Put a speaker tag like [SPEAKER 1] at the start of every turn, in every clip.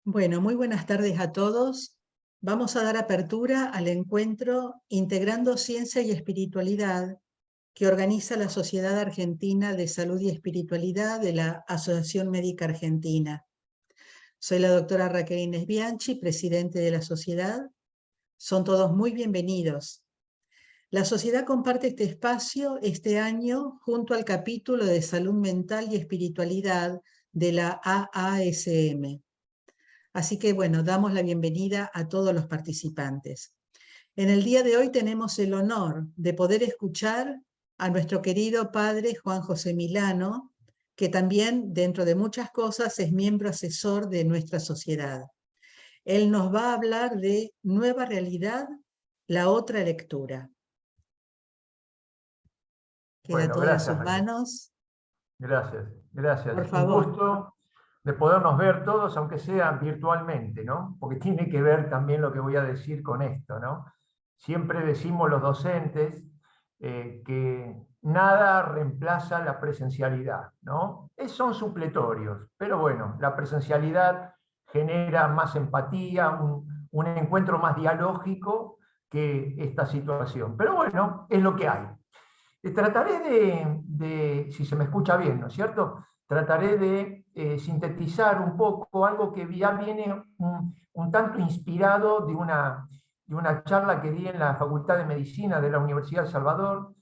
[SPEAKER 1] Bueno, muy buenas tardes a todos. Vamos a dar apertura al encuentro Integrando Ciencia y Espiritualidad que organiza la Sociedad Argentina de Salud y Espiritualidad de la Asociación Médica Argentina. Soy la doctora Raquel Inés Bianchi, presidente de la sociedad. Son todos muy bienvenidos. La sociedad comparte este espacio este año junto al capítulo de Salud Mental y Espiritualidad de la AASM. Así que bueno, damos la bienvenida a todos los participantes. En el día de hoy tenemos el honor de poder escuchar a nuestro querido padre Juan José Milano, que también, dentro de muchas cosas, es miembro asesor de nuestra sociedad. Él nos va a hablar de Nueva Realidad, la otra lectura. Queda
[SPEAKER 2] Bueno,
[SPEAKER 1] todo en
[SPEAKER 2] gracias,
[SPEAKER 1] sus
[SPEAKER 2] Raquel.
[SPEAKER 1] manos.
[SPEAKER 2] Gracias, gracias.
[SPEAKER 1] Por
[SPEAKER 2] Un
[SPEAKER 1] favor.
[SPEAKER 2] gusto de podernos ver todos, aunque sea virtualmente, ¿no? Porque tiene que ver también lo que voy a decir con esto, ¿no? Siempre decimos los docentes que nada reemplaza la presencialidad, ¿no? Son supletorios, pero bueno, la presencialidad genera más empatía, un encuentro más dialógico que esta situación. Pero bueno, es lo que hay. Trataré si se me escucha bien, ¿no es cierto? Trataré de sintetizar un poco algo que ya viene un tanto inspirado de una charla que di en la Facultad de Medicina de la Universidad de Salvador,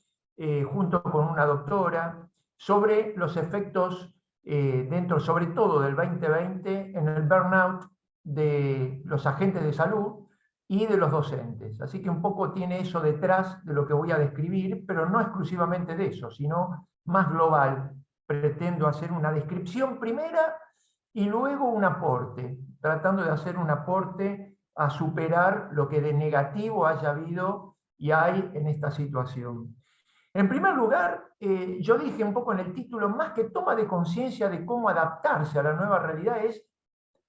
[SPEAKER 2] junto con una doctora, sobre los efectos dentro, sobre todo del 2020, en el burnout de los agentes de salud y de los docentes. Así que un poco tiene eso detrás de lo que voy a describir, pero no exclusivamente de eso, sino más global. Pretendo hacer una descripción primera y luego un aporte, tratando de hacer un aporte a superar lo que de negativo haya habido y hay en esta situación. En primer lugar, yo dije un poco en el título, más que toma de conciencia de cómo adaptarse a la nueva realidad, es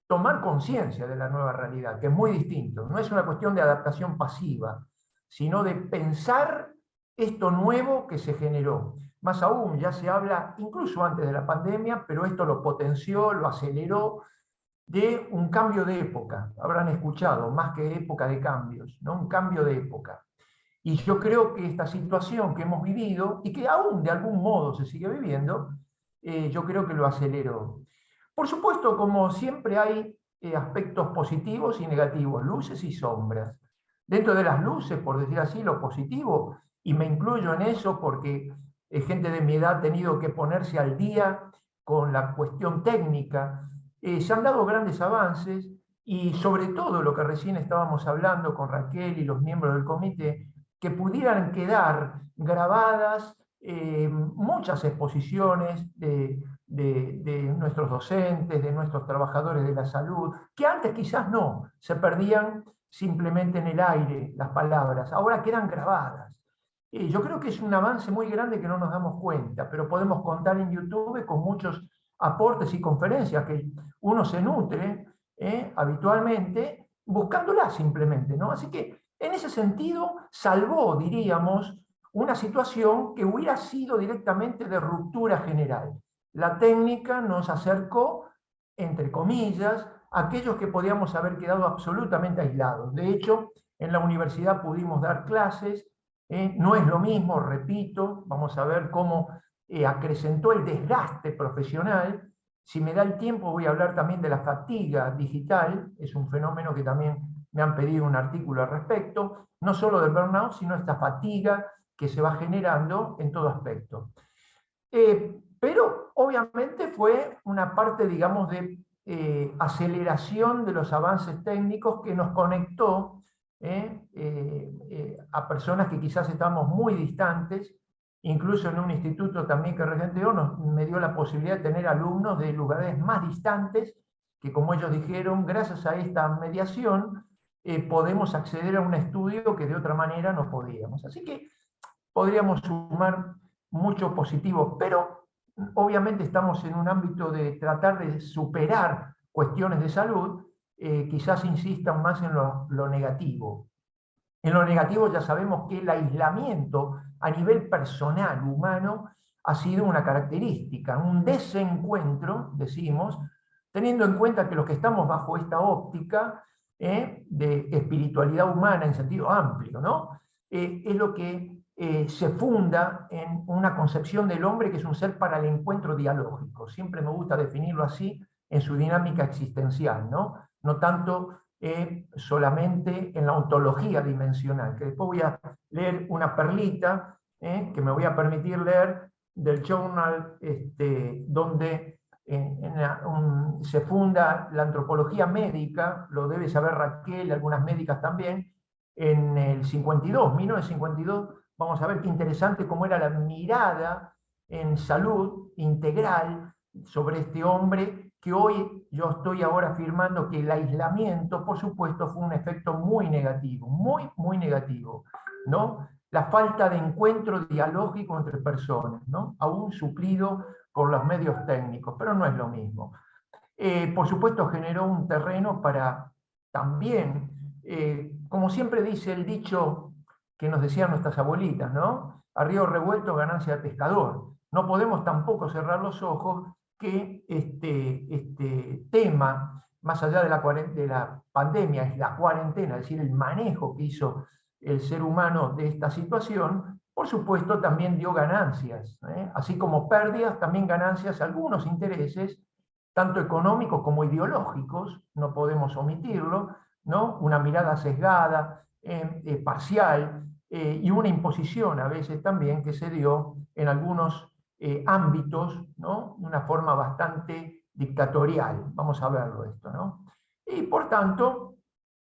[SPEAKER 2] tomar conciencia de la nueva realidad, que es muy distinto. No es una cuestión de adaptación pasiva, sino de pensar esto nuevo que se generó. Más aún, ya se habla, incluso antes de la pandemia, pero esto lo potenció, lo aceleró, de un cambio de época. Habrán escuchado, más que época de cambios, ¿no? Un cambio de época. Y yo creo que esta situación que hemos vivido, y que aún de algún modo se sigue viviendo, yo creo que lo aceleró. Por supuesto, como siempre hay aspectos positivos y negativos, luces y sombras. Dentro de las luces, por decir así, lo positivo, y me incluyo en eso porque gente de mi edad ha tenido que ponerse al día con la cuestión técnica, se han dado grandes avances y sobre todo lo que recién estábamos hablando con Raquel y los miembros del comité, que pudieran quedar grabadas muchas exposiciones de nuestros docentes, de nuestros trabajadores de la salud, que antes quizás no, se perdían simplemente en el aire las palabras, ahora quedan grabadas. Yo creo que es un avance muy grande que no nos damos cuenta, pero podemos contar en YouTube con muchos aportes y conferencias que uno se nutre habitualmente buscándolas simplemente, ¿no? Así que en ese sentido salvó, diríamos, una situación que hubiera sido directamente de ruptura general. La técnica nos acercó, entre comillas, a aquellos que podíamos haber quedado absolutamente aislados. De hecho, en la universidad pudimos dar clases, no es lo mismo, repito, vamos a ver cómo acrecentó el desgaste profesional. Si me da el tiempo voy a hablar también de la fatiga digital, es un fenómeno que también me han pedido un artículo al respecto, no solo del burnout, sino esta fatiga que se va generando en todo aspecto. Pero obviamente fue una parte, digamos, de aceleración de los avances técnicos que nos conectó a personas que quizás estamos muy distantes, incluso en un instituto también que recién me dio la posibilidad de tener alumnos de lugares más distantes, que como ellos dijeron, gracias a esta mediación, podemos acceder a un estudio que de otra manera no podíamos. Así que podríamos sumar mucho positivo, pero obviamente estamos en un ámbito de tratar de superar cuestiones de salud, quizás insistan más en lo negativo. En lo negativo ya sabemos que el aislamiento a nivel personal, humano, ha sido una característica, un desencuentro, decimos, teniendo en cuenta que los que estamos bajo esta óptica de espiritualidad humana en sentido amplio, ¿no? Es lo que se funda en una concepción del hombre que es un ser para el encuentro dialógico. Siempre me gusta definirlo así en su dinámica existencial, ¿no? No tanto solamente en la ontología dimensional, que después voy a leer una perlita que me voy a permitir leer del journal donde se funda la antropología médica, lo debe saber Raquel, algunas médicas también, en el 52, 1952, vamos a ver qué interesante cómo era la mirada en salud integral sobre este hombre, que hoy yo estoy ahora afirmando que el aislamiento, por supuesto, fue un efecto muy negativo, muy negativo, ¿no? La falta de encuentro dialógico entre personas, ¿no? Aún suplido por los medios técnicos, pero no es lo mismo. Por supuesto generó un terreno para también, como siempre dice el dicho que nos decían nuestras abuelitas, ¿no? A río revuelto, ganancia de pescador. No podemos tampoco cerrar los ojos que este tema, más allá de la pandemia, es la cuarentena, es decir, el manejo que hizo el ser humano de esta situación, por supuesto también dio ganancias, así como pérdidas, también ganancias, algunos intereses, tanto económicos como ideológicos, no podemos omitirlo, ¿no? Una mirada sesgada, parcial, y una imposición a veces también que se dio en algunos ámbitos, ¿no? De una forma bastante dictatorial, vamos a verlo esto, ¿no? Y por tanto,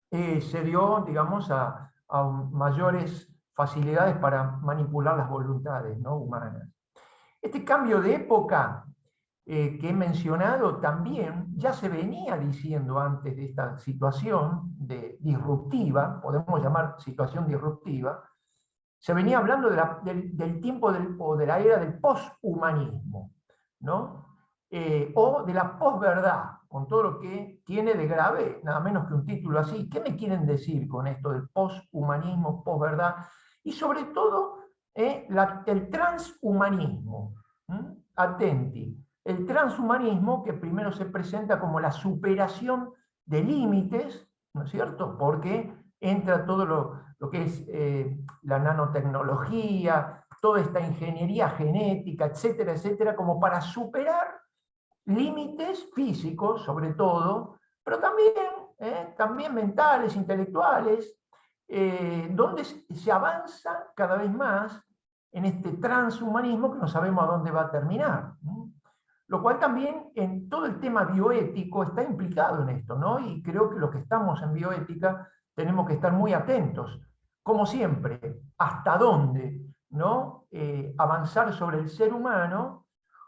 [SPEAKER 2] se dio, digamos, a mayores facilidades para manipular las voluntades, ¿no? Humanas. Este cambio de época que he mencionado también ya se venía diciendo antes de esta situación disruptiva, podemos llamar situación disruptiva, se venía hablando del tiempo o de la era del poshumanismo, ¿no? O de la posverdad, con todo lo que tiene de grave, nada menos que un título así. ¿Qué me quieren decir con esto del poshumanismo, posverdad? Y sobre todo, el transhumanismo. Atenti, el transhumanismo que primero se presenta como la superación de límites, ¿no es cierto? Porque entra todo lo que es la nanotecnología, toda esta ingeniería genética, etcétera, etcétera, como para superar límites físicos, sobre todo, pero también mentales, intelectuales, donde se avanza cada vez más en este transhumanismo que no sabemos a dónde va a terminar. Lo cual también en todo el tema bioético está implicado en esto, ¿no? Y creo que los que estamos en bioética tenemos que estar muy atentos, como siempre, hasta dónde, ¿no? Avanzar sobre el ser humano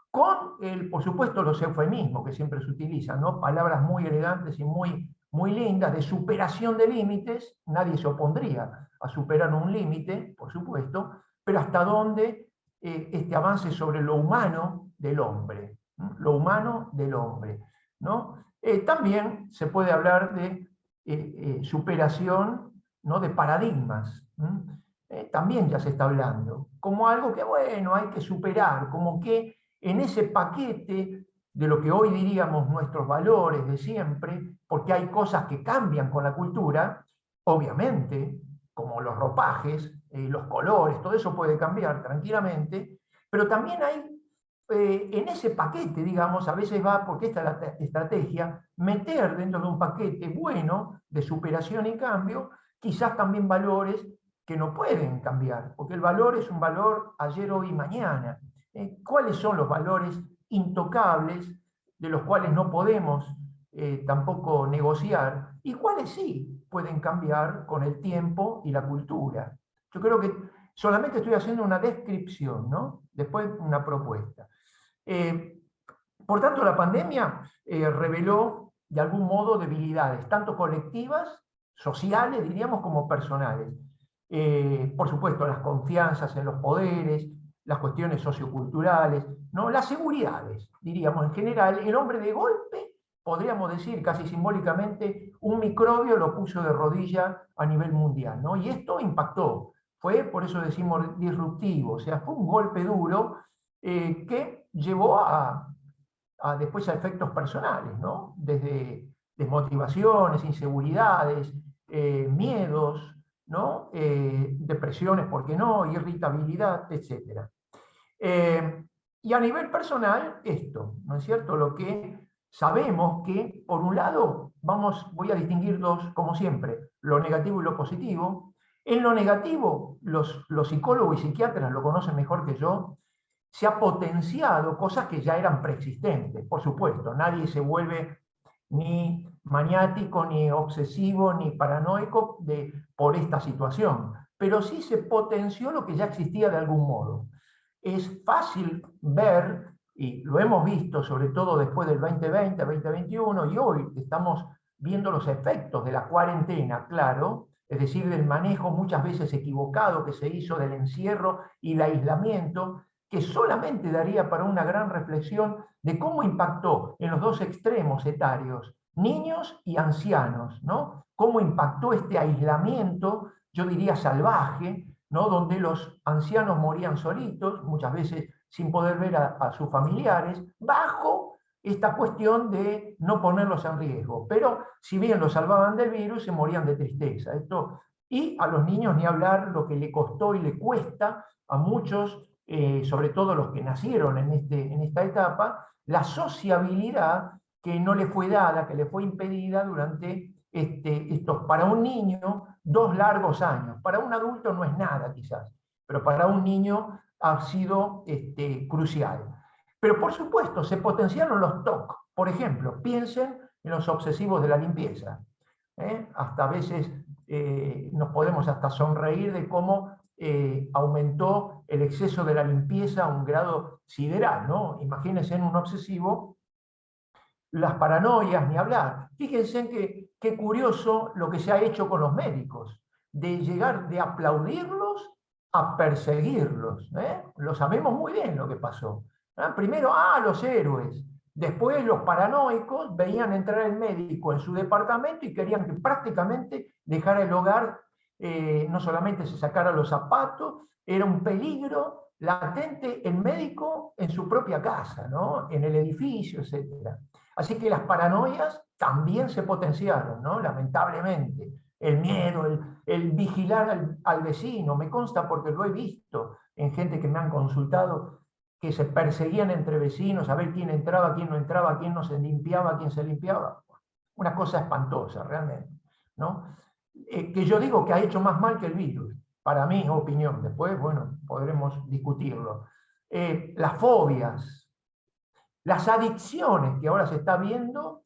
[SPEAKER 2] con, por supuesto, los eufemismos que siempre se utilizan, ¿no? Palabras muy elegantes y muy lindas de superación de límites. Nadie se opondría a superar un límite, por supuesto, pero hasta dónde este avance sobre lo humano del hombre, ¿no? Lo humano del hombre, ¿no? También se puede hablar de superación, ¿no? De paradigmas. También ya se está hablando, como algo que, bueno, hay que superar, como que en ese paquete de lo que hoy diríamos nuestros valores de siempre, porque hay cosas que cambian con la cultura, obviamente, como los ropajes, los colores, todo eso puede cambiar tranquilamente, pero también hay en ese paquete, digamos, a veces va, porque esta es la estrategia, meter dentro de un paquete bueno de superación y cambio, quizás también valores que no pueden cambiar, porque el valor es un valor ayer, hoy y mañana. ¿Cuáles son los valores intocables de los cuales no podemos tampoco negociar y cuáles sí pueden cambiar con el tiempo y la cultura? Yo creo que solamente estoy haciendo una descripción, ¿no? Después una propuesta. Por tanto, la pandemia reveló de algún modo debilidades, tanto colectivas, sociales, diríamos, como personales. Por supuesto, las confianzas en los poderes, las cuestiones socioculturales, ¿no? Las seguridades, diríamos, en general. El hombre de golpe, podríamos decir casi simbólicamente, un microbio lo puso de rodilla a nivel mundial, ¿no? Y esto impactó, fue, por eso decimos, disruptivo, o sea, fue un golpe duro que llevó a después a efectos personales, ¿no? Desde desmotivaciones, inseguridades, miedos, ¿no? Depresiones, ¿por qué no? Irritabilidad, etc. Y a nivel personal, esto, ¿no es cierto? Lo que sabemos que, por un lado, voy a distinguir dos, como siempre, lo negativo y lo positivo. En lo negativo, los psicólogos y psiquiatras lo conocen mejor que yo, se ha potenciado cosas que ya eran preexistentes, por supuesto. Nadie se vuelve ni maniático, ni obsesivo, ni paranoico por esta situación, pero sí se potenció lo que ya existía de algún modo. Es fácil ver, y lo hemos visto sobre todo después del 2020, 2021, y hoy estamos viendo los efectos de la cuarentena, claro, es decir, del manejo muchas veces equivocado que se hizo del encierro y el aislamiento, que solamente daría para una gran reflexión de cómo impactó en los dos extremos etarios, niños y ancianos, ¿no? Cómo impactó este aislamiento, yo diría salvaje, ¿no? Donde los ancianos morían solitos, muchas veces sin poder ver a sus familiares, bajo esta cuestión de no ponerlos en riesgo. Pero si bien los salvaban del virus, se morían de tristeza. Y a los niños ni hablar lo que le costó y le cuesta a muchos, sobre todo los que nacieron en esta etapa, la sociabilidad que no le fue dada, que le fue impedida durante estos, para un niño, 2 largos años. Para un adulto no es nada quizás, pero para un niño ha sido crucial. Pero por supuesto, se potenciaron los TOC. Por ejemplo, piensen en los obsesivos de la limpieza. Hasta a veces nos podemos hasta sonreír de cómo aumentó el exceso de la limpieza a un grado sideral, ¿no? Imagínense en un obsesivo las paranoias, ni hablar. Fíjense qué curioso lo que se ha hecho con los médicos, de llegar de aplaudirlos a perseguirlos. Lo sabemos muy bien lo que pasó. Primero, los héroes. Después los paranoicos veían entrar el médico en su departamento y querían que prácticamente dejara el hogar, no solamente se sacara los zapatos, era un peligro latente el médico en su propia casa, ¿no? En el edificio, etc. Así que las paranoias también se potenciaron, ¿no? Lamentablemente. El miedo, el vigilar al vecino, me consta porque lo he visto en gente que me han consultado, que se perseguían entre vecinos a ver quién entraba, quién no entraba, quién no se limpiaba, quién se limpiaba. Una cosa espantosa, realmente, ¿no? Que yo digo que ha hecho más mal que el virus, para mi opinión. Después, bueno, podremos discutirlo. Las fobias, las adicciones que ahora se está viendo,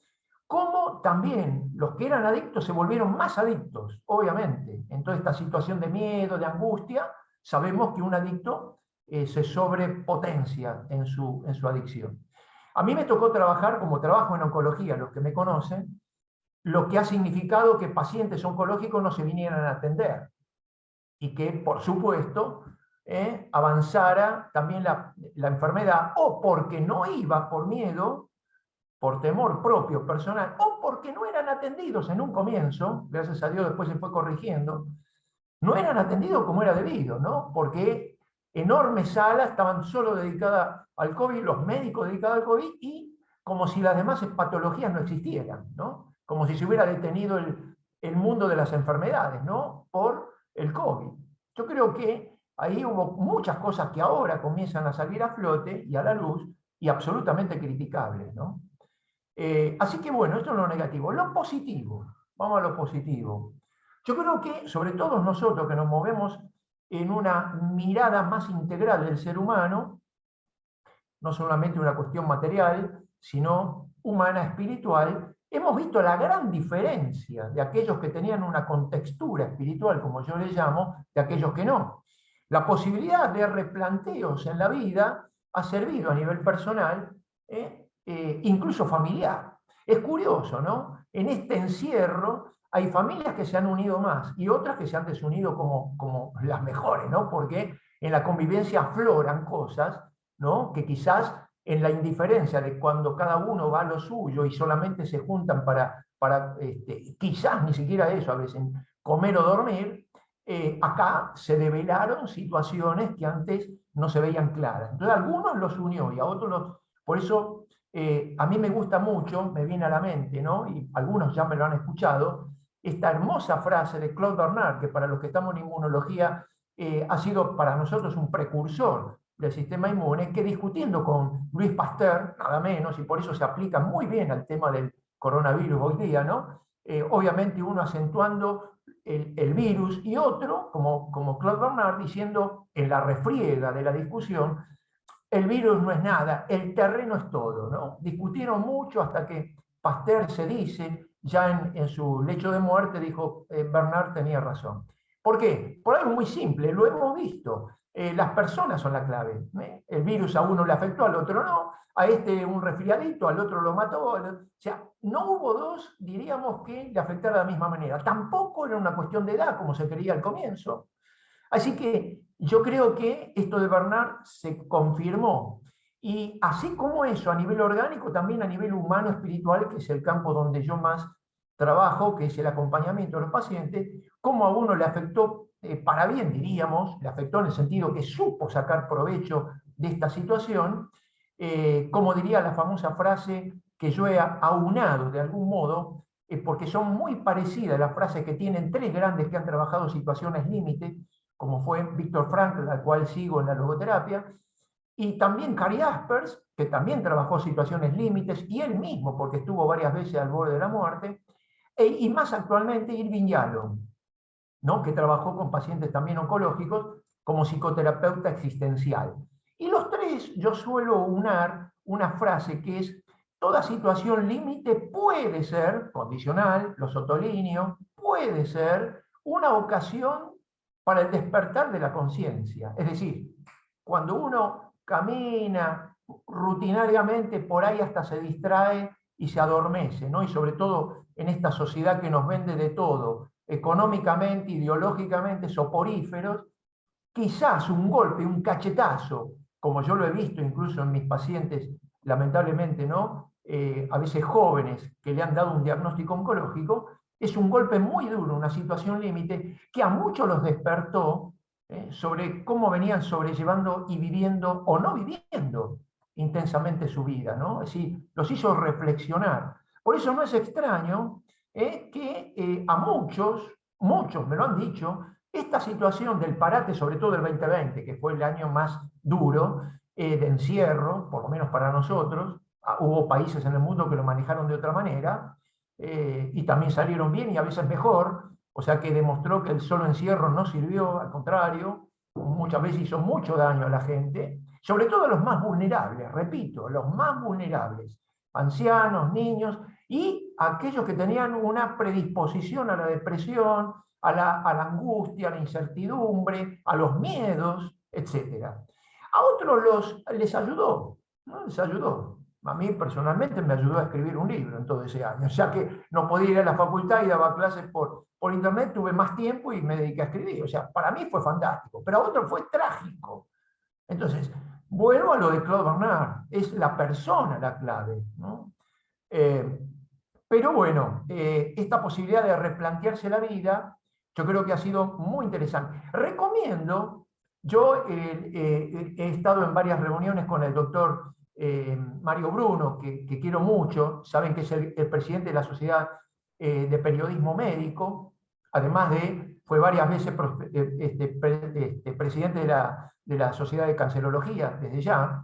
[SPEAKER 2] cómo también los que eran adictos se volvieron más adictos, obviamente. En toda esta situación de miedo, de angustia, sabemos que un adicto se sobrepotencia en su adicción. A mí me tocó trabajar, como trabajo en oncología, los que me conocen, lo que ha significado que pacientes oncológicos no se vinieran a atender y que, por supuesto, avanzara también la enfermedad, o porque no iba por miedo, por temor propio, personal, o porque no eran atendidos en un comienzo, gracias a Dios después se fue corrigiendo, no eran atendidos como era debido, ¿no? Porque enormes salas estaban solo dedicadas al COVID, los médicos dedicados al COVID, y como si las demás patologías no existieran, ¿no? Como si se hubiera detenido el mundo de las enfermedades, ¿no? Por el COVID. Yo creo que ahí hubo muchas cosas que ahora comienzan a salir a flote y a la luz, y absolutamente criticables, ¿no? Así que bueno, esto es lo negativo. Lo positivo, vamos a lo positivo. Yo creo que, sobre todo nosotros que nos movemos en una mirada más integral del ser humano, no solamente una cuestión material, sino humana, espiritual, hemos visto la gran diferencia de aquellos que tenían una contextura espiritual, como yo le llamo, de aquellos que no. La posibilidad de replanteos en la vida ha servido a nivel personal, incluso familiar. Es curioso, ¿no? En este encierro hay familias que se han unido más y otras que se han desunido como las mejores, ¿no? Porque en la convivencia afloran cosas, ¿no? Que quizás en la indiferencia de cuando cada uno va a lo suyo y solamente se juntan para quizás ni siquiera eso, a veces comer o dormir, acá se develaron situaciones que antes no se veían claras. Entonces a algunos los unió y a otros Por eso a mí me gusta mucho, me viene a la mente, ¿no? Y algunos ya me lo han escuchado, esta hermosa frase de Claude Bernard, que para los que estamos en inmunología ha sido para nosotros un precursor del sistema inmune, que discutiendo con Louis Pasteur, nada menos, y por eso se aplica muy bien al tema del coronavirus hoy día, ¿no? Obviamente uno acentuando el virus y otro, como Claude Bernard, diciendo en la refriega de la discusión, el virus no es nada, el terreno es todo, ¿no? Discutieron mucho hasta que Pasteur se dice, ya en su lecho de muerte, dijo, Bernard tenía razón. ¿Por qué? Por algo muy simple, lo hemos visto. Las personas son la clave. El virus a uno le afectó, al otro no, a este un resfriadito, al otro lo mató. O sea, no hubo dos, diríamos, que le afectara de la misma manera. Tampoco era una cuestión de edad, como se creía al comienzo. Así que yo creo que esto de Bernard se confirmó. Y así como eso, a nivel orgánico, también a nivel humano, espiritual, que es el campo donde yo más trabajo, que es el acompañamiento de los pacientes, cómo a uno le afectó para bien, diríamos, le afectó en el sentido que supo sacar provecho de esta situación, como diría la famosa frase que yo he aunado de algún modo, porque son muy parecidas las frases que tienen tres grandes que han trabajado situaciones límite, como fue Viktor Frankl, al cual sigo en la logoterapia, y también Cary Jaspers, que también trabajó situaciones límites, y él mismo, porque estuvo varias veces al borde de la muerte, y más actualmente Irving Yalom, ¿no? Que trabajó con pacientes también oncológicos como psicoterapeuta existencial. Y los tres yo suelo unar una frase que es, toda situación límite puede ser, condicional, los otolinio, puede ser una ocasión para el despertar de la conciencia. Es decir, cuando uno camina rutinariamente, por ahí hasta se distrae y se adormece, ¿no? Y sobre todo en esta sociedad que nos vende de todo, económicamente, ideológicamente, soporíferos, quizás un golpe, un cachetazo, como yo lo he visto incluso en mis pacientes, lamentablemente, ¿no? A veces jóvenes que le han dado un diagnóstico oncológico, es un golpe muy duro, una situación límite, que a muchos los despertó sobre cómo venían sobrellevando y viviendo o no viviendo intensamente su vida, ¿no? Es decir, los hizo reflexionar. Por eso no es extraño que a muchos me lo han dicho, esta situación del parate, sobre todo del 2020, que fue el año más duro de encierro, por lo menos para nosotros, hubo países en el mundo que lo manejaron de otra manera, y también salieron bien y a veces mejor, o sea que demostró que el solo encierro no sirvió, al contrario, muchas veces hizo mucho daño a la gente, sobre todo a los más vulnerables, repito, los más vulnerables, ancianos, niños, y aquellos que tenían una predisposición a la depresión, a la angustia, a la incertidumbre, a los miedos, etc. A otros les ayudó, ¿no? Les ayudó. A mí personalmente me ayudó a escribir un libro en todo ese año, o sea que no podía ir a la facultad y daba clases por internet, tuve más tiempo y me dediqué a escribir. O sea, para mí fue fantástico, pero a otros fue trágico. Entonces, vuelvo a lo de Claude Bernard, es la persona la clave, ¿no? Pero bueno, esta posibilidad de replantearse la vida, yo creo que ha sido muy interesante. Recomiendo, yo he estado en varias reuniones con el doctor Mario Bruno, que quiero mucho, saben que es el presidente de la Sociedad de Periodismo Médico, además fue varias veces presidente de la Sociedad de Cancerología desde ya,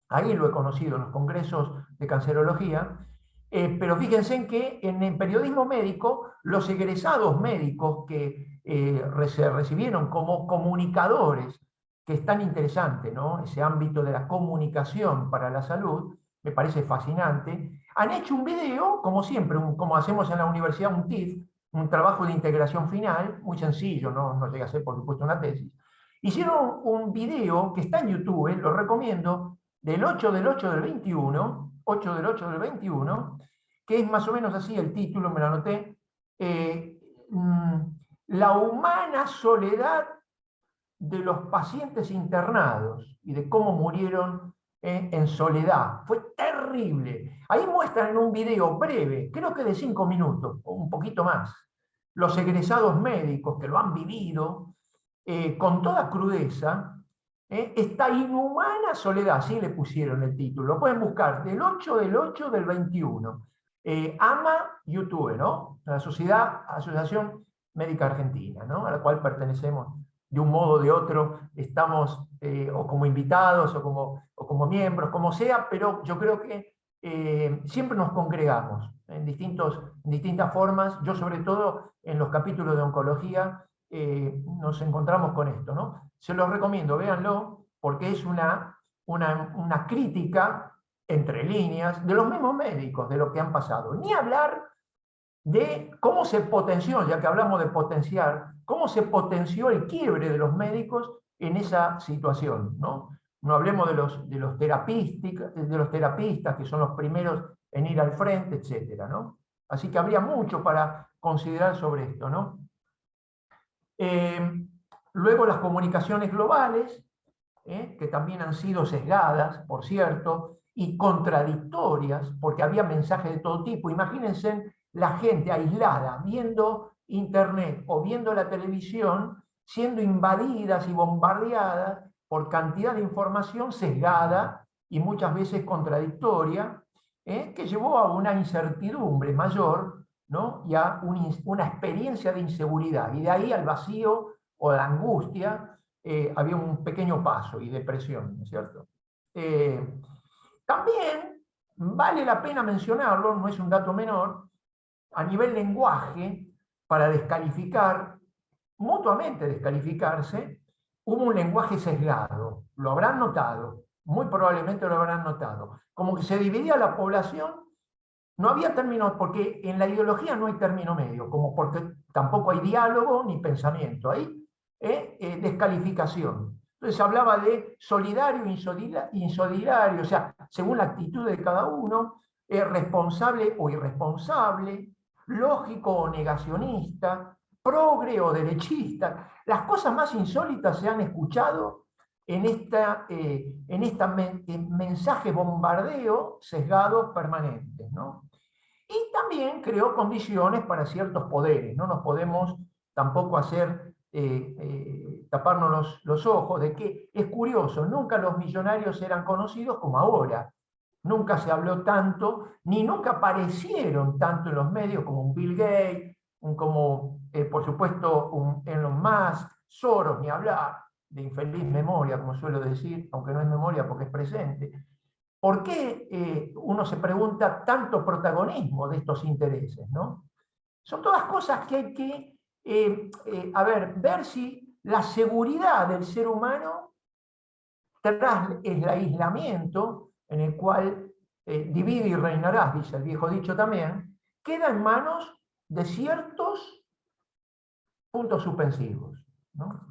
[SPEAKER 2] ahí lo he conocido en los congresos de cancerología. Pero fíjense en que en el periodismo médico, los egresados médicos que se recibieron como comunicadores, que es tan interesante, ¿no? Ese ámbito de la comunicación para la salud, me parece fascinante, han hecho un video, como siempre, como hacemos en la universidad, un TIF, un trabajo de integración final, muy sencillo, no llega a ser por supuesto una tesis. Hicieron un video que está en YouTube, lo recomiendo, del 8 del 8 del 21, 8 del 8 del 21, que es más o menos así el título, me lo anoté, la humana soledad de los pacientes internados y de cómo murieron en soledad. Fue terrible. Ahí muestran en un video breve, creo que de 5 minutos, o un poquito más, los egresados médicos que lo han vivido con toda crudeza, Esta inhumana soledad, así le pusieron el título. Lo pueden buscar del 8 del 21. AMA YouTube, ¿no? La Asociación Médica Argentina, ¿no? A la cual pertenecemos de un modo o de otro, estamos o como invitados o como miembros, como sea, pero yo creo que siempre nos congregamos en distintas formas. Yo sobre todo en los capítulos de oncología nos encontramos con esto, ¿no? Se los recomiendo, véanlo, porque es una crítica entre líneas de los mismos médicos, de lo que han pasado. Ni hablar de cómo se potenció, ya que hablamos de potenciar, cómo se potenció el quiebre de los médicos en esa situación, ¿no? No hablemos de los terapistas, que son los primeros en ir al frente, etcétera, ¿no? Así que habría mucho para considerar sobre esto, ¿no? Luego las comunicaciones globales, que también han sido sesgadas, por cierto, y contradictorias, porque había mensajes de todo tipo. Imagínense la gente aislada, viendo internet o viendo la televisión, siendo invadidas y bombardeadas por cantidad de información sesgada y muchas veces contradictoria, que llevó a una incertidumbre mayor, ¿no? Y a una experiencia de inseguridad, y de ahí al vacío o la angustia había un pequeño paso y depresión, ¿no es cierto? También vale la pena mencionarlo, no es un dato menor, a nivel lenguaje, para descalificar, mutuamente descalificarse, hubo un lenguaje sesgado, lo habrán notado, muy probablemente lo habrán notado, como que se dividía la población. No había término, porque en la ideología no hay término medio, como porque tampoco hay diálogo ni pensamiento, hay descalificación. Entonces hablaba de solidario e insolidario, o sea, según la actitud de cada uno, responsable o irresponsable, lógico o negacionista, progre o derechista. Las cosas más insólitas se han escuchado en mensaje bombardeo sesgados permanentes, ¿no? Y también creó condiciones para ciertos poderes. No nos podemos tampoco hacer taparnos los ojos de que es curioso, nunca los millonarios eran conocidos como ahora. Nunca se habló tanto, ni nunca aparecieron tanto en los medios como un Bill Gates, como por supuesto un Elon Musk, Soros, ni hablar, de infeliz memoria, como suelo decir, aunque no es memoria porque es presente. ¿Por qué uno se pregunta tanto protagonismo de estos intereses, ¿no? Son todas cosas que hay que, ver si la seguridad del ser humano, tras el aislamiento, en el cual divide y reinarás, dice el viejo dicho también, queda en manos de ciertos puntos suspensivos, ¿no?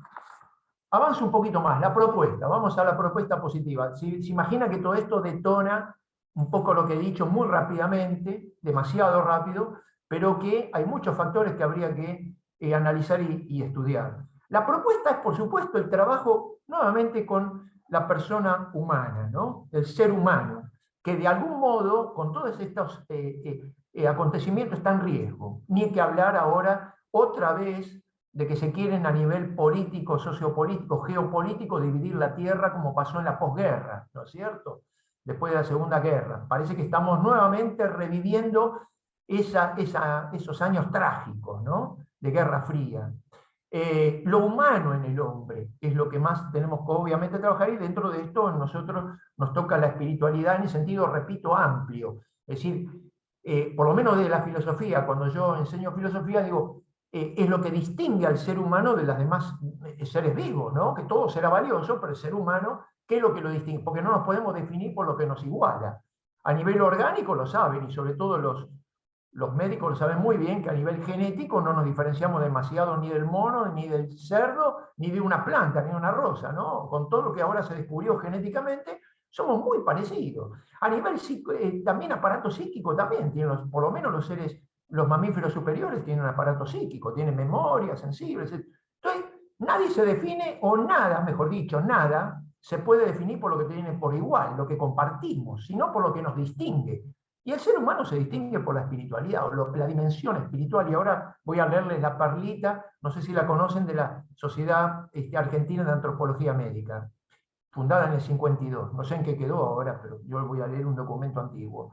[SPEAKER 2] Avanza un poquito más, la propuesta, vamos a la propuesta positiva. Se imagina que todo esto detona un poco lo que he dicho muy rápidamente, demasiado rápido, pero que hay muchos factores que habría que analizar y estudiar. La propuesta es, por supuesto, el trabajo nuevamente con la persona humana, ¿no? El ser humano, que de algún modo, con todos estos acontecimientos, está en riesgo. Ni hay que hablar ahora otra vez de que se quieren a nivel político, sociopolítico, geopolítico, dividir la tierra como pasó en la posguerra, ¿no es cierto? Después de la Segunda Guerra. Parece que estamos nuevamente reviviendo esos años trágicos, ¿no? De Guerra Fría. Lo humano en el hombre es lo que más tenemos que obviamente trabajar, y dentro de esto nosotros nos toca la espiritualidad en el sentido, repito, amplio. Es decir, por lo menos de la filosofía, cuando yo enseño filosofía digo, es lo que distingue al ser humano de los demás seres vivos, ¿no? Que todo será valioso, pero el ser humano, ¿qué es lo que lo distingue? Porque no nos podemos definir por lo que nos iguala. A nivel orgánico lo saben, y sobre todo los médicos lo saben muy bien, que a nivel genético no nos diferenciamos demasiado ni del mono, ni del cerdo, ni de una planta, ni de una rosa, ¿no? Con todo lo que ahora se descubrió genéticamente, somos muy parecidos. A nivel también aparato psíquico también, tienen por lo menos los mamíferos superiores tienen un aparato psíquico, tienen memoria, sensibles. Entonces, nadie se define, o nada, mejor dicho, nada, se puede definir por lo que tiene por igual, lo que compartimos, sino por lo que nos distingue. Y el ser humano se distingue por la espiritualidad, o la dimensión espiritual. Y ahora voy a leerles la perlita, no sé si la conocen, de la Sociedad Argentina de Antropología Médica. fundada en el 52, no sé en qué quedó ahora, pero yo voy a leer un documento antiguo.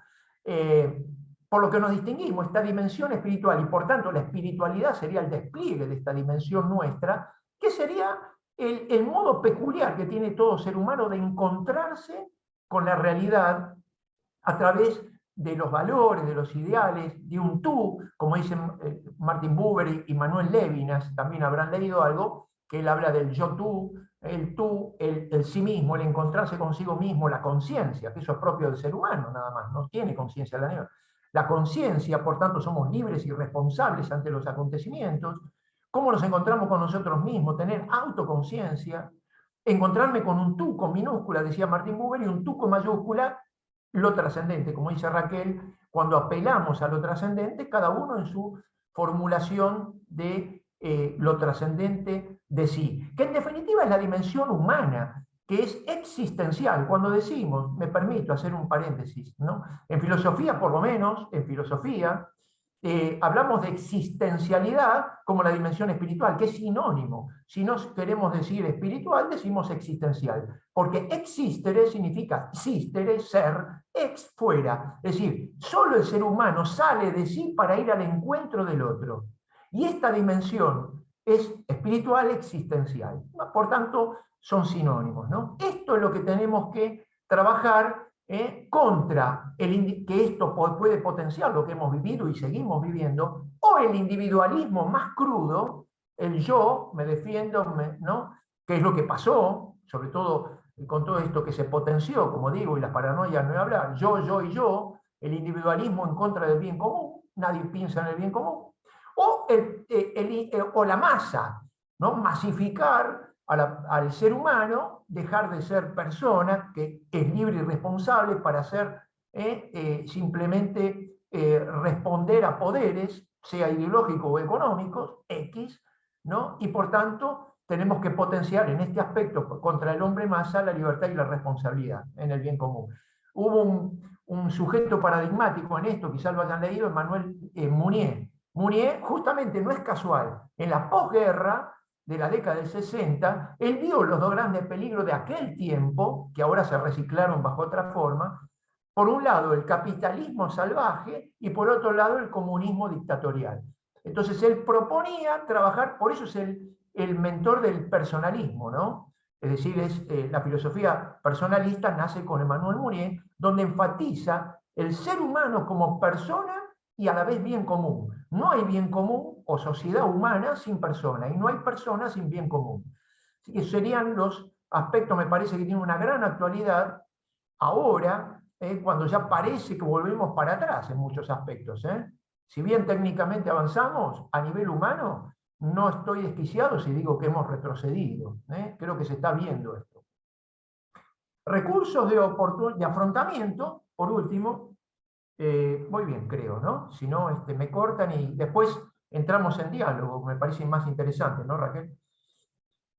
[SPEAKER 2] Por lo que nos distinguimos, esta dimensión espiritual, y por tanto la espiritualidad sería el despliegue de esta dimensión nuestra, que sería el modo peculiar que tiene todo ser humano de encontrarse con la realidad a través de los valores, de los ideales, de un tú, como dicen Martin Buber y Manuel Levinas, también habrán leído algo, que él habla del tú, el sí mismo, el encontrarse consigo mismo, la conciencia, que eso es propio del ser humano nada más, no tiene conciencia la negra. La conciencia, por tanto, somos libres y responsables ante los acontecimientos. ¿Cómo nos encontramos con nosotros mismos? Tener autoconciencia, encontrarme con un tú con minúscula, decía Martin Buber, y un tú con mayúscula, lo trascendente, como dice Raquel, cuando apelamos a lo trascendente, cada uno en su formulación de lo trascendente de sí, que en definitiva es la dimensión humana, que es existencial. Cuando decimos, me permito hacer un paréntesis, ¿no? En filosofía, por lo menos, en filosofía, hablamos de existencialidad como la dimensión espiritual, que es sinónimo. Si no queremos decir espiritual, decimos existencial, porque existere significa sistere, ser, ex, fuera. Es decir, solo el ser humano sale de sí para ir al encuentro del otro. Y esta dimensión es espiritual existencial. Por tanto, son sinónimos, ¿no? Esto es lo que tenemos que trabajar contra que esto puede potenciar lo que hemos vivido y seguimos viviendo, o el individualismo más crudo, el yo, me defiendo, ¿no? ¿Qué es lo que pasó? Sobre todo con todo esto que se potenció, como digo, y las paranoias no voy a hablar, yo y yo, el individualismo en contra del bien común, nadie piensa en el bien común, o la masa, ¿no? Masificar al ser humano, dejar de ser persona, que es libre y responsable para ser simplemente responder a poderes, sea ideológicos o económicos, X, ¿no? Y por tanto tenemos que potenciar en este aspecto contra el hombre masa la libertad y la responsabilidad en el bien común. Hubo un sujeto paradigmático en esto, quizás lo hayan leído, Emmanuel Mounier. Mounier justamente no es casual, en la posguerra de la década del 60, él vio los dos grandes peligros de aquel tiempo, que ahora se reciclaron bajo otra forma, por un lado el capitalismo salvaje y por otro lado el comunismo dictatorial. Entonces él proponía trabajar, por eso es el mentor del personalismo, ¿no? Es decir, la filosofía personalista nace con Emmanuel Mounier, donde enfatiza el ser humano como persona y a la vez bien común. No hay bien común o sociedad humana sin persona, y no hay persona sin bien común. Así que serían los aspectos, me parece que tienen una gran actualidad ahora, cuando ya parece que volvemos para atrás en muchos aspectos. Si bien técnicamente avanzamos, a nivel humano, no estoy desquiciado si digo que hemos retrocedido. Creo que se está viendo esto. Recursos de afrontamiento, por último, muy bien, creo, ¿no? Si no, me cortan y después entramos en diálogo, me parece más interesante, ¿no, Raquel?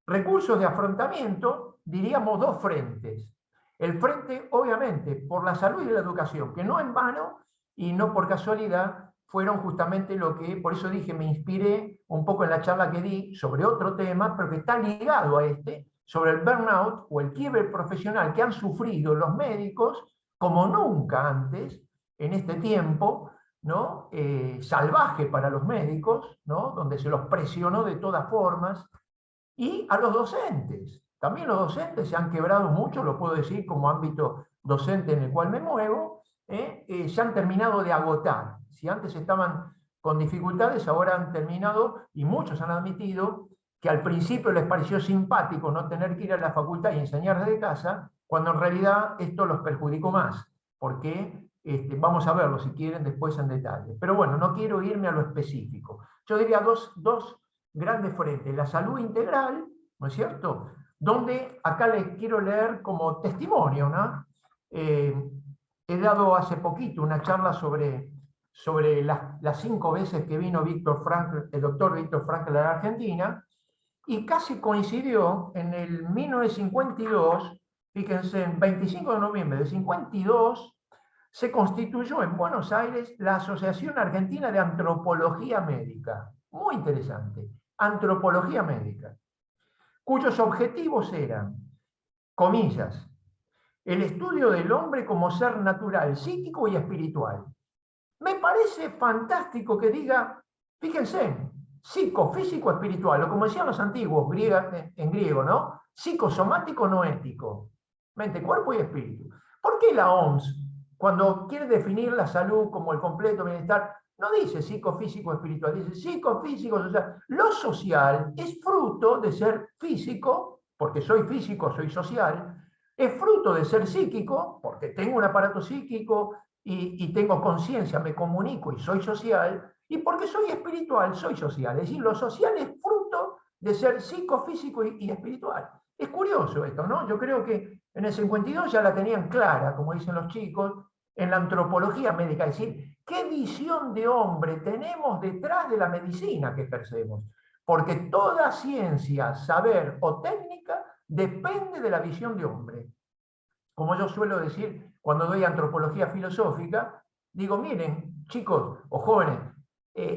[SPEAKER 2] Recursos de afrontamiento, diríamos dos frentes. El frente, obviamente, por la salud y la educación, que no en vano y no por casualidad fueron justamente lo que, por eso dije, me inspiré un poco en la charla que di sobre otro tema, pero que está ligado a sobre el burnout o el quiebre profesional que han sufrido los médicos como nunca antes, en este tiempo, ¿no? Salvaje para los médicos, ¿no? Donde se los presionó de todas formas, y a los docentes. También los docentes se han quebrado mucho, lo puedo decir como ámbito docente en el cual me muevo, se han terminado de agotar. Si antes estaban con dificultades, ahora han terminado, y muchos han admitido que al principio les pareció simpático no tener que ir a la facultad y enseñar desde casa, cuando en realidad esto los perjudicó más, porque vamos a verlo si quieren después en detalle. Pero bueno, no quiero irme a lo específico. Yo diría dos grandes frentes, la salud integral, ¿no es cierto? Donde acá les quiero leer como testimonio, ¿no? He dado hace poquito una charla sobre las 5 veces que vino el doctor Víctor Frankl a la Argentina, y casi coincidió en el 1952, fíjense, en 25 de noviembre de 52, se constituyó en Buenos Aires la Asociación Argentina de Antropología Médica. Muy interesante. Antropología médica, cuyos objetivos eran comillas, el estudio del hombre como ser natural, psíquico y espiritual. Me parece fantástico que diga, fíjense, psicofísico espiritual, o como decían los antiguos en griego, ¿no? Psicosomático noético, mente, cuerpo y espíritu. ¿Por qué la OMS, cuando quiere definir la salud como el completo bienestar, no dice psicofísico espiritual, dice psicofísico social? Lo social es fruto de ser físico, porque soy físico, soy social, es fruto de ser psíquico, porque tengo un aparato psíquico y tengo conciencia, me comunico y soy social, y porque soy espiritual, soy social. Es decir, lo social es fruto de ser psicofísico y espiritual. Es curioso esto, ¿no? Yo creo que en el 52 ya la tenían clara, como dicen los chicos, en la antropología médica. Es decir, ¿qué visión de hombre tenemos detrás de la medicina que ejercemos? Porque toda ciencia, saber o técnica depende de la visión de hombre. Como yo suelo decir cuando doy antropología filosófica, digo, miren, chicos o jóvenes,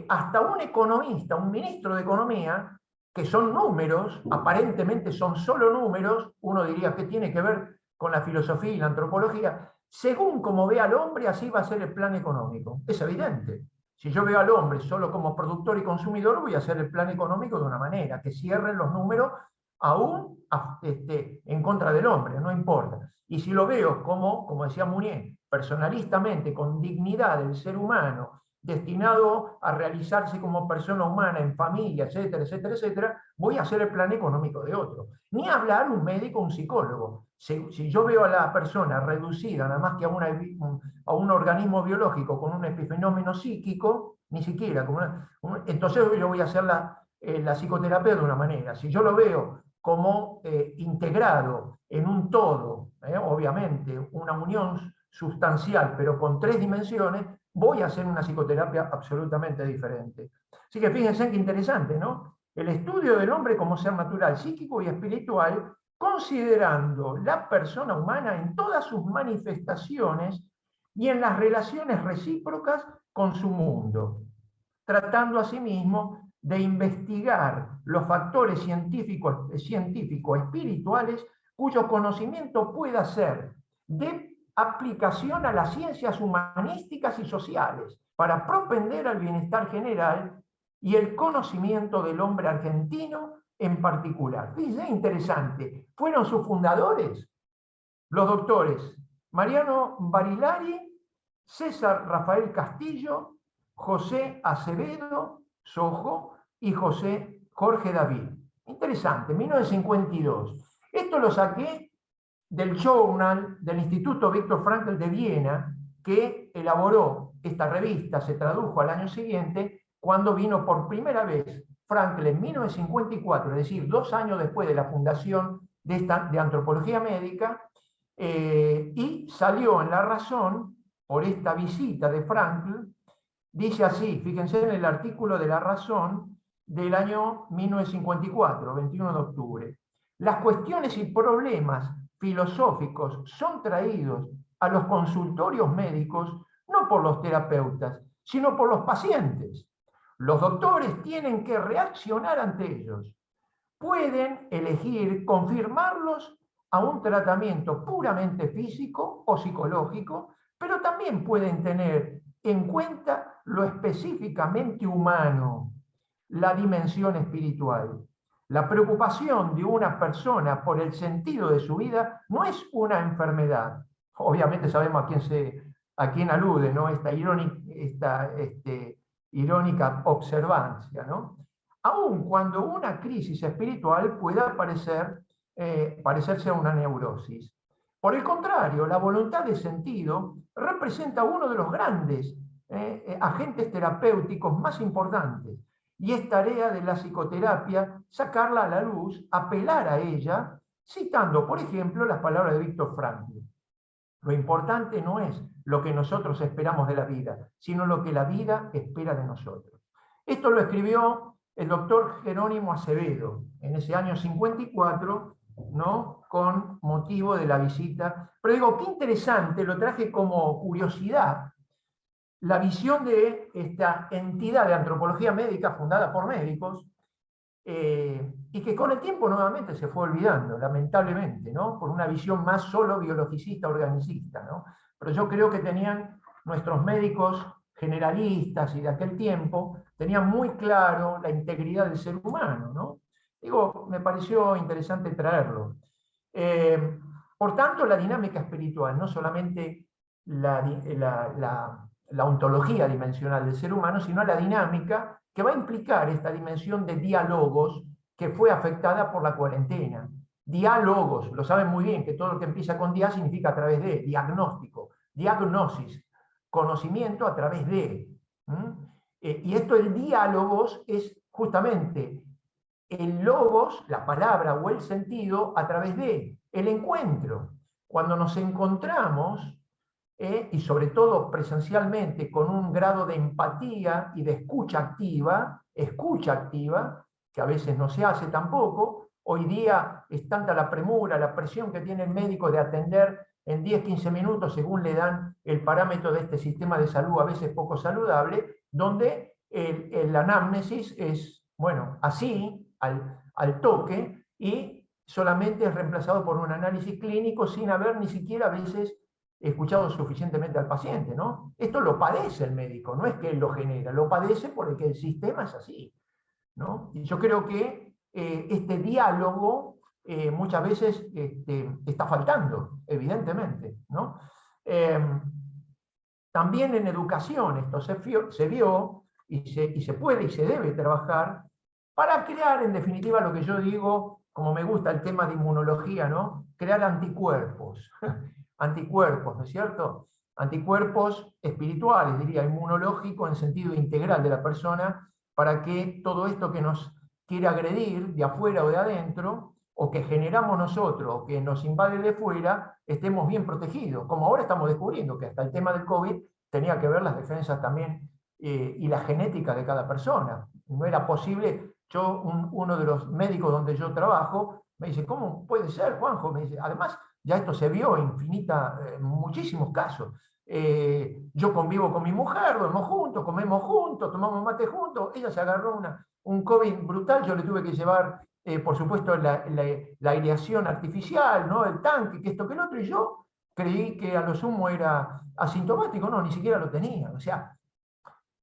[SPEAKER 2] hasta un economista, un ministro de Economía, que son números, aparentemente son solo números, uno diría que tiene que ver con la filosofía y la antropología, según como ve al hombre, así va a ser el plan económico. Es evidente. Si yo veo al hombre solo como productor y consumidor, voy a hacer el plan económico de una manera, que cierren los números aún en contra del hombre, no importa. Y si lo veo como decía Mounier, personalistamente, con dignidad del ser humano, destinado a realizarse como persona humana en familia, etcétera, etcétera, etcétera, voy a hacer el plan económico de otro. Ni hablar un médico, un psicólogo. Si yo veo a la persona reducida nada más que a un organismo biológico con un epifenómeno psíquico, ni siquiera, entonces yo voy a hacer la psicoterapia de una manera. Si yo lo veo como integrado en un todo, obviamente, una unión sustancial, pero con 3 dimensiones, voy a hacer una psicoterapia absolutamente diferente. Así que fíjense qué interesante, ¿no? El estudio del hombre como ser natural, psíquico y espiritual, considerando la persona humana en todas sus manifestaciones y en las relaciones recíprocas con su mundo, tratando asimismo de investigar los factores científico-espirituales cuyo conocimiento pueda ser de aplicación a las ciencias humanísticas y sociales para propender al bienestar general y el conocimiento del hombre argentino en particular. Fíjense, interesante. Fueron sus fundadores los doctores Mariano Barilari, César Rafael Castillo, José Acevedo Sojo y Jorge David. Interesante, 1952. Esto lo saqué del Journal del Instituto Viktor Frankl de Viena, que elaboró esta revista, se tradujo al año siguiente, cuando vino por primera vez Frankl en 1954, es decir, 2 años después de la fundación de Antropología Médica, y salió en La Razón por esta visita de Frankl. Dice así, fíjense en el artículo de La Razón del año 1954, 21 de octubre. Las cuestiones y problemas filosóficos son traídos a los consultorios médicos no por los terapeutas, sino por los pacientes. Los doctores tienen que reaccionar ante ellos. Pueden elegir confirmarlos a un tratamiento puramente físico o psicológico, pero también pueden tener en cuenta lo específicamente humano, la dimensión espiritual. La preocupación de una persona por el sentido de su vida no es una enfermedad. Obviamente sabemos a quién alude, ¿no? Esta irónica observancia, ¿no? Aun cuando una crisis espiritual pueda parecerse a una neurosis. Por el contrario, la voluntad de sentido representa uno de los grandes agentes terapéuticos más importantes, y es tarea de la psicoterapia sacarla a la luz, apelar a ella, citando, por ejemplo, las palabras de Viktor Frankl. Lo importante no es lo que nosotros esperamos de la vida, sino lo que la vida espera de nosotros. Esto lo escribió el doctor Jerónimo Acevedo en ese año 54, ¿no? Con motivo de la visita. Pero digo, qué interesante, lo traje como curiosidad, la visión de esta entidad de antropología médica fundada por médicos, y que con el tiempo nuevamente se fue olvidando, lamentablemente, ¿no? Por una visión más solo biologicista, organicista, ¿no? Pero yo creo que tenían nuestros médicos generalistas y de aquel tiempo, tenían muy claro la integridad del ser humano, ¿no? Digo, me pareció interesante traerlo. Por tanto, la dinámica espiritual, no solamente la ontología dimensional del ser humano, sino la dinámica que va a implicar esta dimensión de diálogos que fue afectada por la cuarentena. Diálogos, lo saben muy bien, que todo lo que empieza con dia significa a través de, diagnóstico, diagnosis, conocimiento a través de. Y esto, el diálogos, es justamente el logos, la palabra o el sentido, a través de el encuentro. Cuando nos encontramos, y sobre todo presencialmente, con un grado de empatía y de escucha activa, que a veces no se hace tampoco. Hoy día es tanta la premura, la presión que tiene el médico de atender en 10-15 minutos, según le dan el parámetro de este sistema de salud, a veces poco saludable, donde el anamnesis es, bueno, así, al toque, y solamente es reemplazado por un análisis clínico sin haber ni siquiera a veces escuchado suficientemente al paciente, ¿no? Esto lo padece el médico, no es que él lo genera, lo padece porque el sistema es así, ¿no? Y yo creo que este diálogo muchas veces está faltando, evidentemente, ¿no? También en educación esto se vio y se puede y se debe trabajar para crear, en definitiva, lo que yo digo, como me gusta el tema de inmunología, ¿no? Crear anticuerpos. Anticuerpos, ¿no es cierto? Anticuerpos espirituales, diría, inmunológico en sentido integral de la persona, para que todo esto que nos quiere agredir de afuera o de adentro, o que generamos nosotros, o que nos invade de fuera, estemos bien protegidos. Como ahora estamos descubriendo que hasta el tema del COVID tenía que ver las defensas también y la genética de cada persona. No era posible. Yo, uno de los médicos donde yo trabajo, me dice, ¿cómo puede ser, Juanjo? Me dice, además, ya esto se vio en muchísimos casos. Yo convivo con mi mujer, dormimos juntos, comemos juntos, tomamos mate juntos. Ella se agarró un COVID brutal, yo le tuve que llevar, por supuesto, la aireación artificial, ¿no? El tanque, que esto, que el otro, y yo creí que a lo sumo era asintomático, no, ni siquiera lo tenía. O sea,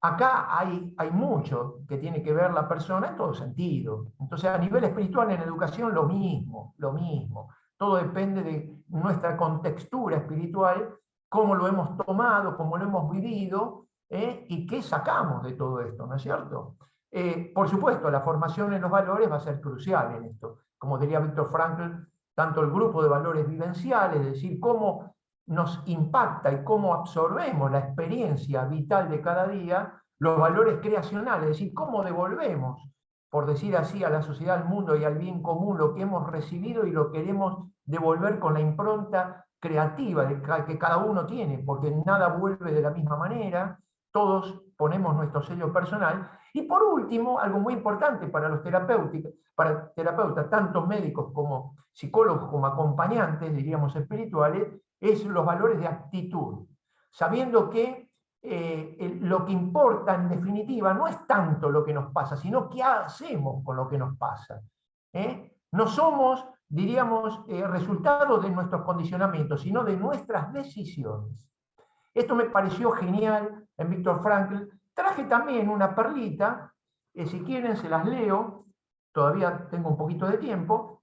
[SPEAKER 2] acá hay mucho que tiene que ver la persona en todo sentido. Entonces, a nivel espiritual, en educación, lo mismo, lo mismo. Todo depende de nuestra contextura espiritual, cómo lo hemos tomado, cómo lo hemos vivido, y qué sacamos de todo esto, ¿no es cierto? Por supuesto, la formación en los valores va a ser crucial en esto. Como diría Viktor Frankl, tanto el grupo de valores vivenciales, es decir, cómo nos impacta y cómo absorbemos la experiencia vital de cada día, los valores creacionales, es decir, cómo devolvemos, por decir así, a la sociedad, al mundo y al bien común lo que hemos recibido y lo queremos devolver con la impronta creativa que cada uno tiene, porque nada vuelve de la misma manera, todos ponemos nuestro sello personal. Y por último, algo muy importante para los terapeutas, tanto médicos como psicólogos, como acompañantes, diríamos espirituales, es los valores de actitud, sabiendo que lo que importa en definitiva no es tanto lo que nos pasa, sino qué hacemos con lo que nos pasa. No somos, diríamos, resultado de nuestros condicionamientos, sino de nuestras decisiones. Esto me pareció genial en Viktor Frankl. Traje también una perlita, si quieren se las leo, todavía tengo un poquito de tiempo,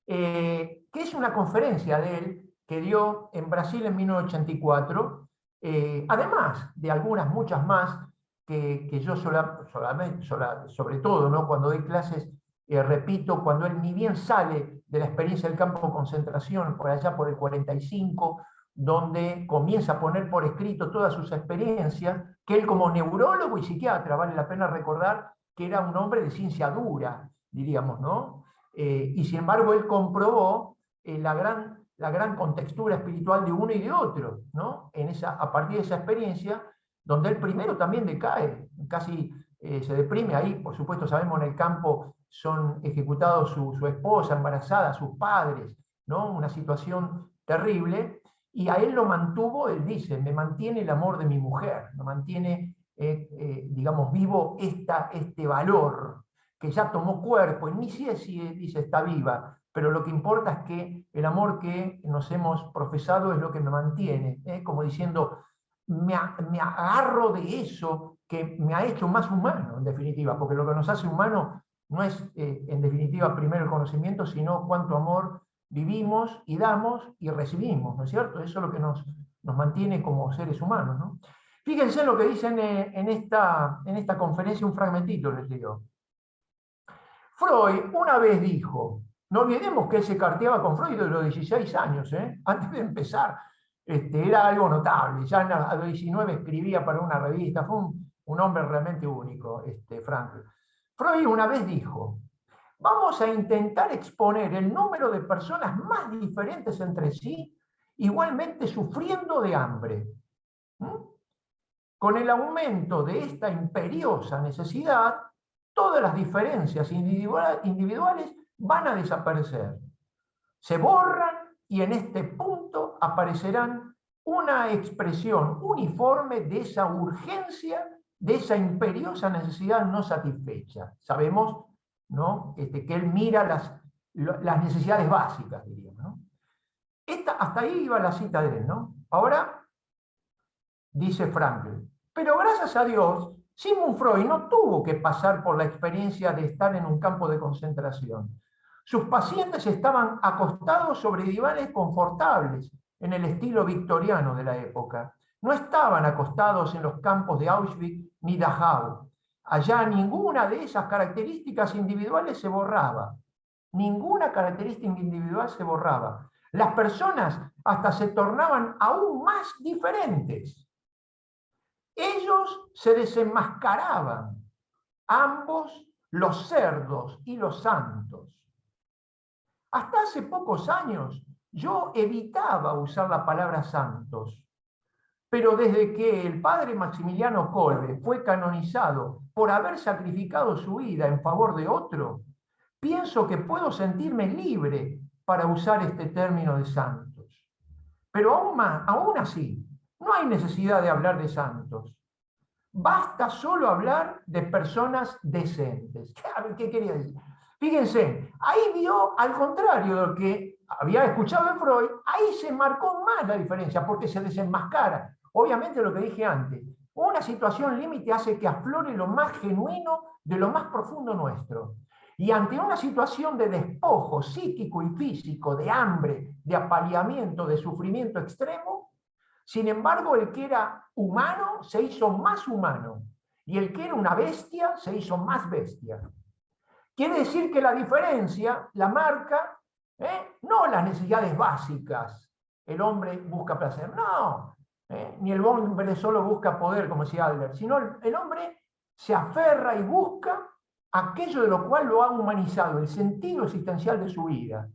[SPEAKER 2] que es una conferencia de él que dio en Brasil en 1984, además de algunas muchas más que yo sobre todo, ¿no? Cuando doy clases, repito, cuando él ni bien sale de la experiencia del campo de concentración, por allá por el 45, donde comienza a poner por escrito todas sus experiencias, que él como neurólogo y psiquiatra, vale la pena recordar que era un hombre de ciencia dura, diríamos, ¿no? Y sin embargo él comprobó la gran contextura espiritual de uno y de otro, ¿no? A partir de esa experiencia, donde él primero también decae, casi se deprime. Ahí, por supuesto, sabemos, en el campo son ejecutados su esposa embarazada, sus padres, ¿no? Una situación terrible, y a él lo mantuvo, él dice, me mantiene el amor de mi mujer, me mantiene, digamos, vivo este valor. que ya tomó cuerpo, y ni sé si dice está viva, pero lo que importa es que el amor que nos hemos profesado es lo que me mantiene, como diciendo, me agarro de eso que me ha hecho más humano, en definitiva, porque lo que nos hace humano no es, en definitiva, primero el conocimiento, sino cuánto amor vivimos y damos y recibimos, ¿no es cierto? Eso es lo que nos mantiene como seres humanos, ¿no? Fíjense lo que dicen en esta conferencia, un fragmentito les digo. Freud una vez dijo, no olvidemos que él se carteaba con Freud de los 16 años, antes de empezar, era algo notable, ya a los 19 escribía para una revista, fue un hombre realmente único, Frankl. Freud una vez dijo, vamos a intentar exponer el número de personas más diferentes entre sí, igualmente sufriendo de hambre. Con el aumento de esta imperiosa necesidad, todas las diferencias individuales van a desaparecer. Se borran y en este punto aparecerán una expresión uniforme de esa urgencia, de esa imperiosa necesidad no satisfecha. Sabemos, ¿no?, que él mira las necesidades básicas, diríamos, ¿no? Hasta ahí iba la cita de él, ¿no? Ahora, dice Frankl, pero gracias a Dios, Sigmund Freud no tuvo que pasar por la experiencia de estar en un campo de concentración. Sus pacientes estaban acostados sobre divanes confortables, en el estilo victoriano de la época. No estaban acostados en los campos de Auschwitz ni Dachau. Allá ninguna de esas características individuales se borraba. Ninguna característica individual se borraba. Las personas hasta se tornaban aún más diferentes. Ellos se desenmascaraban, ambos, los cerdos y los santos. Hasta hace pocos años yo evitaba usar la palabra santos, pero desde que el padre Maximiliano Kolbe fue canonizado por haber sacrificado su vida en favor de otro, pienso que puedo sentirme libre para usar este término de santos. Pero aún así, no hay necesidad de hablar de santos. Basta solo hablar de personas decentes. ¿Qué quería decir? Fíjense, ahí vio, al contrario de lo que había escuchado de Freud, ahí se marcó más la diferencia, porque se desenmascara. Obviamente lo que dije antes, una situación límite hace que aflore lo más genuino de lo más profundo nuestro. Y ante una situación de despojo psíquico y físico, de hambre, de apaleamiento, de sufrimiento extremo, sin embargo, el que era humano se hizo más humano, y el que era una bestia se hizo más bestia. Quiere decir que la diferencia la marca, no las necesidades básicas. El hombre busca placer, no. Ni el hombre solo busca poder, como decía Albert, sino el hombre se aferra y busca aquello de lo cual lo ha humanizado, el sentido existencial de su vida.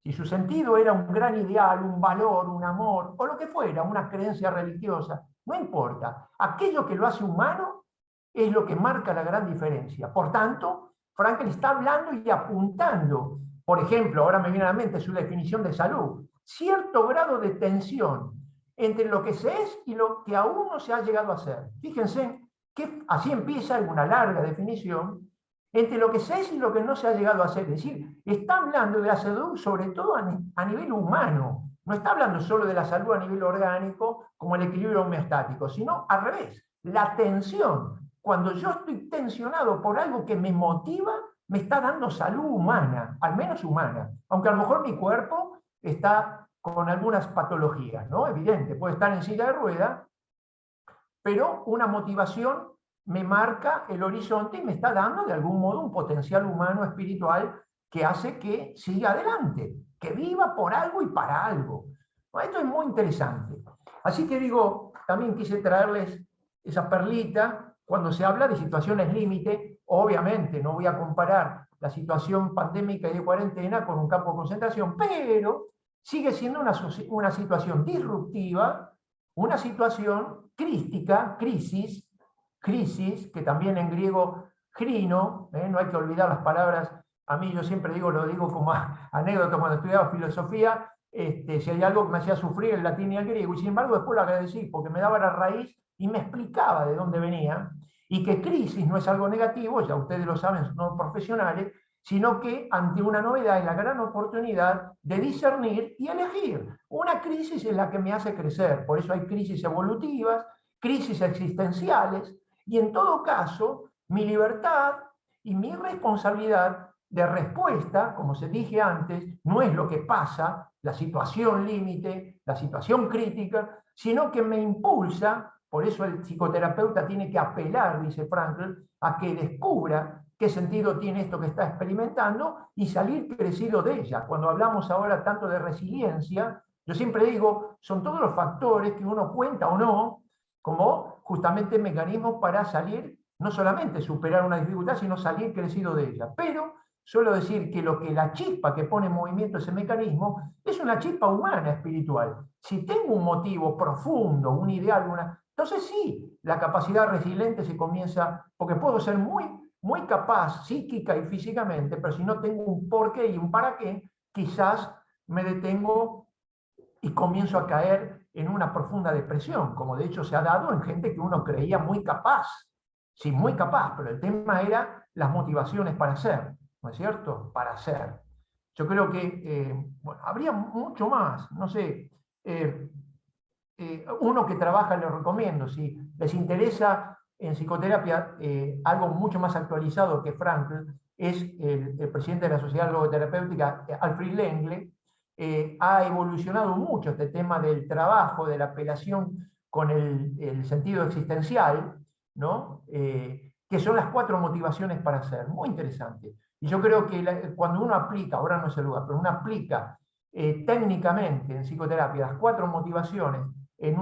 [SPEAKER 2] Si su sentido era un gran ideal, un valor, un amor, o lo que fuera, una creencia religiosa, no importa. Aquello que lo hace humano es lo que marca la gran diferencia. Por tanto, Frankl está hablando y apuntando, por ejemplo, ahora me viene a la mente su definición de salud, cierto grado de tensión entre lo que se es y lo que aún no se ha llegado a ser. Fíjense que así empieza una larga definición, entre lo que se es y lo que no se ha llegado a hacer. Es decir, está hablando de la salud sobre todo a nivel humano. No está hablando solo de la salud a nivel orgánico, como el equilibrio homeostático, sino al revés. La tensión. Cuando yo estoy tensionado por algo que me motiva, me está dando salud humana, al menos humana. Aunque a lo mejor mi cuerpo está con algunas patologías, ¿no? Evidente, puede estar en silla de rueda, pero una motivación me marca el horizonte y me está dando de algún modo un potencial humano espiritual que hace que siga adelante, que viva por algo y para algo. Esto es muy interesante. Así que digo, también quise traerles esa perlita cuando se habla de situaciones límite. Obviamente no voy a comparar la situación pandémica y de cuarentena con un campo de concentración, pero sigue siendo una situación disruptiva, una situación crística, crisis, que también en griego crino, no hay que olvidar las palabras. A mí yo siempre lo digo como anécdota cuando estudiaba filosofía, si hay algo que me hacía sufrir el latín y el griego, y sin embargo después lo agradecí porque me daba la raíz y me explicaba de dónde venía. y que crisis no es algo negativo, ya ustedes lo saben, son profesionales, sino que ante una novedad es la gran oportunidad de discernir y elegir. Una crisis es la que me hace crecer, por eso hay crisis evolutivas, crisis existenciales, y en todo caso, mi libertad y mi responsabilidad de respuesta, como se dije antes, no es lo que pasa, la situación límite, la situación crítica, sino que me impulsa, por eso el psicoterapeuta tiene que apelar, dice Frankl, a que descubra qué sentido tiene esto que está experimentando y salir crecido de ella. Cuando hablamos ahora tanto de resiliencia, yo siempre digo, son todos los factores que uno cuenta o no, como justamente mecanismos para salir, no solamente superar una dificultad, sino salir crecido de ella. Pero suelo decir que la chispa que pone en movimiento ese mecanismo es una chispa humana, espiritual. Si tengo un motivo profundo, un ideal, entonces sí, la capacidad resiliente se comienza, porque puedo ser muy capaz psíquica y físicamente, pero si no tengo un porqué y un para qué, quizás me detengo y comienzo a caer en una profunda depresión, como de hecho se ha dado en gente que uno creía muy capaz, sí, muy capaz, pero el tema era las motivaciones para hacer, ¿no es cierto? Para hacer. Yo creo que, bueno, habría mucho más, no sé, uno que trabaja les recomiendo, si les interesa en psicoterapia algo mucho más actualizado que Frankl, es el presidente de la Sociedad Logoterapéutica, Alfred Lengle. Ha evolucionado mucho este tema del trabajo, de la apelación con el sentido existencial, ¿no? Que son las 4 motivaciones para hacer, muy interesante. Y yo creo que cuando uno aplica, ahora no es el lugar, pero uno aplica técnicamente en psicoterapia las 4 motivaciones en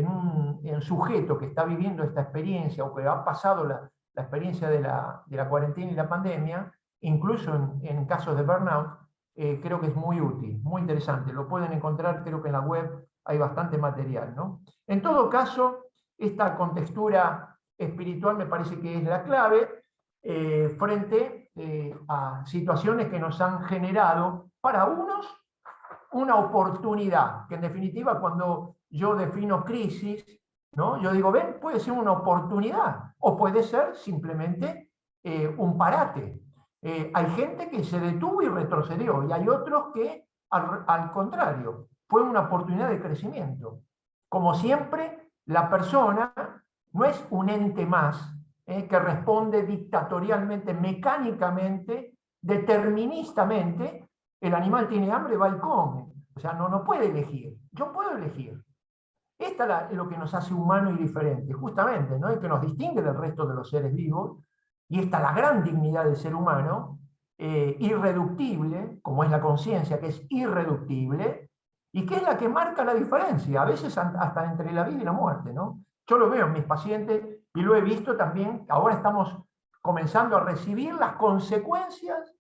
[SPEAKER 2] un sujeto que está viviendo esta experiencia o que ha pasado la experiencia de la cuarentena y la pandemia, incluso en casos de burnout, creo que es muy útil, muy interesante. Lo pueden encontrar, creo que en la web hay bastante material, ¿no? En todo caso, esta contextura espiritual me parece que es la clave frente a situaciones que nos han generado, para unos, una oportunidad, que en definitiva cuando yo defino crisis, ¿no? Yo digo, ven, puede ser una oportunidad o puede ser simplemente un parate. Hay gente que se detuvo y retrocedió y hay otros que al contrario, fue una oportunidad de crecimiento. Como siempre, la persona no es un ente más que responde dictatorialmente, mecánicamente, deterministamente. El animal tiene hambre, va y come. O sea, no puede elegir. Yo puedo elegir. Esta es lo que nos hace humano y diferente, justamente, ¿no? Es que nos distingue del resto de los seres vivos, y esta es la gran dignidad del ser humano, irreductible, como es la conciencia, que es irreductible, y que es la que marca la diferencia, a veces hasta entre la vida y la muerte, ¿no? Yo lo veo en mis pacientes y lo he visto también, ahora estamos comenzando a recibir las consecuencias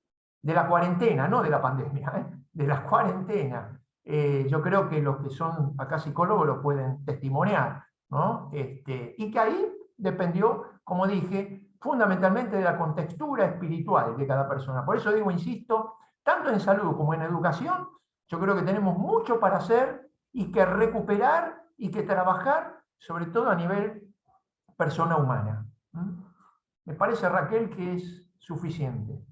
[SPEAKER 2] de la cuarentena, no de la pandemia, de la cuarentena. Yo creo que los que son acá psicólogos lo pueden testimoniar, ¿no? Y que ahí dependió, como dije, fundamentalmente de la contextura espiritual de cada persona. Por eso digo, insisto, tanto en salud como en educación, yo creo que tenemos mucho para hacer y que recuperar y que trabajar, sobre todo a nivel persona humana. Me parece, Raquel, que es suficiente.